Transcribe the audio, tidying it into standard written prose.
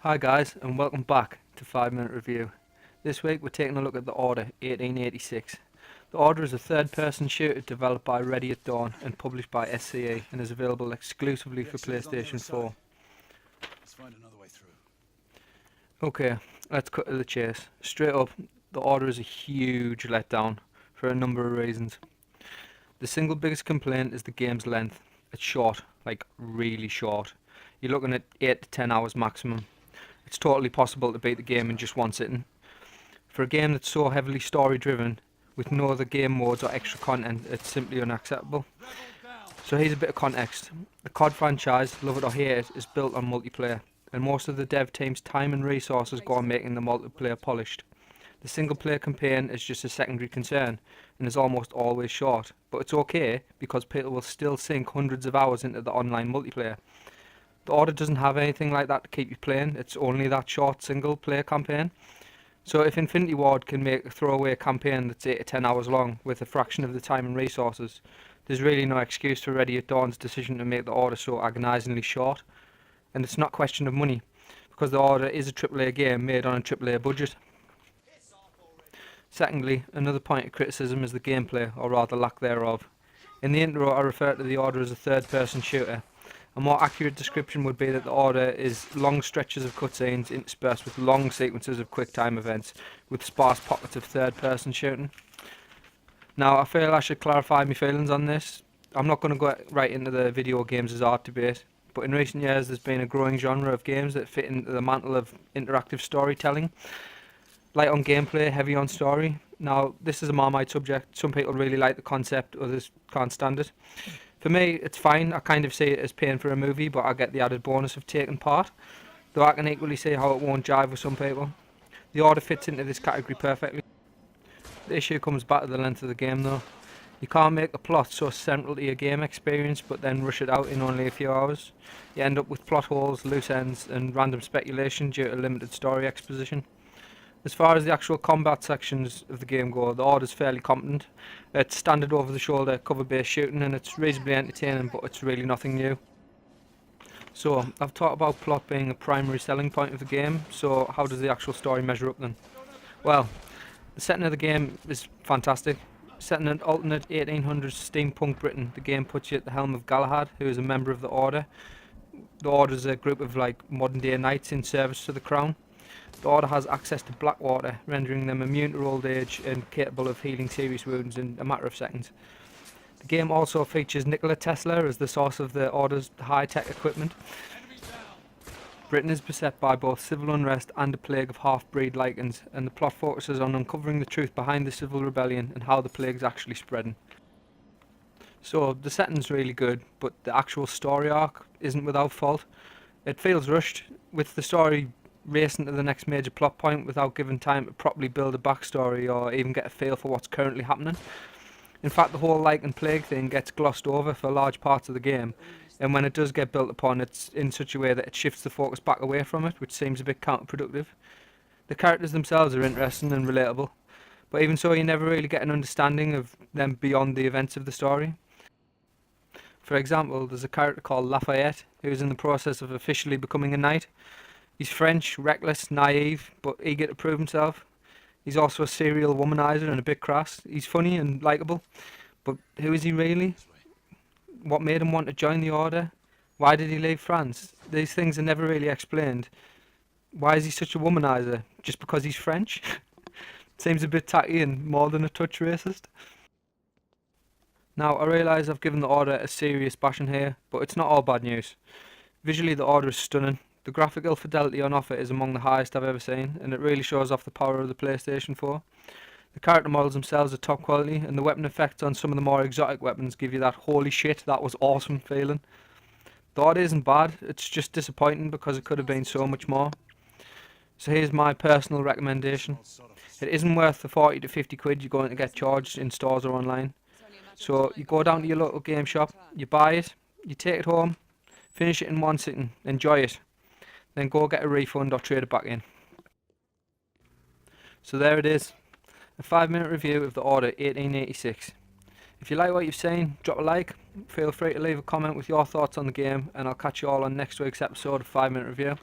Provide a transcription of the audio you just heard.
Hi guys, and welcome back to 5 Minute Review. This week we're taking a look at The Order 1886. The Order is a third-person shooter developed by Ready at Dawn and published by SCE and is available exclusively for PlayStation 4. Let's find another way through. Okay, let's cut to the chase. Straight up, The Order is a huge letdown for a number of reasons. The single biggest complaint is the game's length. It's short, like really short. You're looking at 8 to 10 hours maximum. It's totally possible to beat the game in just one sitting. For a game that's so heavily story driven, with no other game modes or extra content, it's simply unacceptable. So here's a bit of context. The COD franchise, love it or hate it, is built on multiplayer, and most of the dev team's time and resources go on making the multiplayer polished. The single player campaign is just a secondary concern, and is almost always short, but it's okay because people will still sink hundreds of hours into the online multiplayer. The Order doesn't have anything like that to keep you playing, it's only that short single player campaign. So if Infinity Ward can make a throwaway campaign that's 8 to 10 hours long with a fraction of the time and resources, there's really no excuse for Ready at Dawn's decision to make The Order so agonisingly short. And it's not a question of money, because The Order is a AAA game made on a AAA budget. Secondly, another point of criticism is the gameplay, or rather lack thereof. In the intro I refer to The Order as a third-person shooter. A more accurate description would be that The Order is long stretches of cutscenes interspersed with long sequences of quick time events with sparse pockets of third-person shooting. Now, I feel I should clarify my feelings on this. I'm not going to go right into the video games as art debate, but in recent years there's been a growing genre of games that fit into the mantle of interactive storytelling. Light on gameplay, heavy on story. Now, this is a Marmite subject. Some people really like the concept, others can't stand it. For me, it's fine. I kind of see it as paying for a movie, but I get the added bonus of taking part. Though I can equally see how it won't jive with some people. The Order fits into this category perfectly. The issue comes back to the length of the game though. You can't make the plot so central to your game experience, but then rush it out in only a few hours. You end up with plot holes, loose ends, and random speculation due to limited story exposition. As far as the actual combat sections of the game go, the Order's fairly competent. It's standard over-the-shoulder, cover-based shooting, and it's reasonably entertaining, but it's really nothing new. So, I've talked about plot being a primary selling point of the game, so how does the actual story measure up then? Well, the setting of the game is fantastic. Set in an alternate 1800s steampunk Britain, the game puts you at the helm of Galahad, who is a member of the Order. The Order is a group of modern-day knights in service to the crown. The Order has access to black water, rendering them immune to old age and capable of healing serious wounds in a matter of seconds. The game also features Nikola Tesla as the source of the Order's high-tech equipment. Britain is beset by both civil unrest and a plague of half-breed lichens, and the plot focuses on uncovering the truth behind the civil rebellion and how the plague's actually spreading. So, the setting's really good, but the actual story arc isn't without fault. It feels rushed, with the story racing to the next major plot point without giving time to properly build a backstory or even get a feel for what's currently happening. In fact, the whole lichen plague thing gets glossed over for large parts of the game, and when it does get built upon, it's in such a way that it shifts the focus back away from it, which seems a bit counterproductive. The characters themselves are interesting and relatable, but even so you never really get an understanding of them beyond the events of the story. For example, there's a character called Lafayette, who is in the process of officially becoming a knight. He's French, reckless, naive, but eager to prove himself. He's also a serial womanizer and a bit crass. He's funny and likeable, but who is he really? What made him want to join the Order? Why did he leave France? These things are never really explained. Why is he such a womanizer? Just because he's French? Seems a bit tacky and more than a touch racist. Now, I realise I've given the Order a serious bashing here, but it's not all bad news. Visually, the Order is stunning. The graphical fidelity on offer is among the highest I've ever seen, and it really shows off the power of the PlayStation 4. The character models themselves are top quality, and the weapon effects on some of the more exotic weapons give you that holy shit, that was awesome feeling. The Order isn't bad, it's just disappointing because it could have been so much more. So here's my personal recommendation. It isn't worth the 40 to 50 quid you're going to get charged in stores or online. So you go down to your local game shop, you buy it, you take it home, finish it in one sitting, enjoy it. Then go get a refund or trade it back in. So there it is, a 5-minute review of The Order 1886. If you like what you've seen, drop a like, feel free to leave a comment with your thoughts on the game, and I'll catch you all on next week's episode of 5 Minute Review.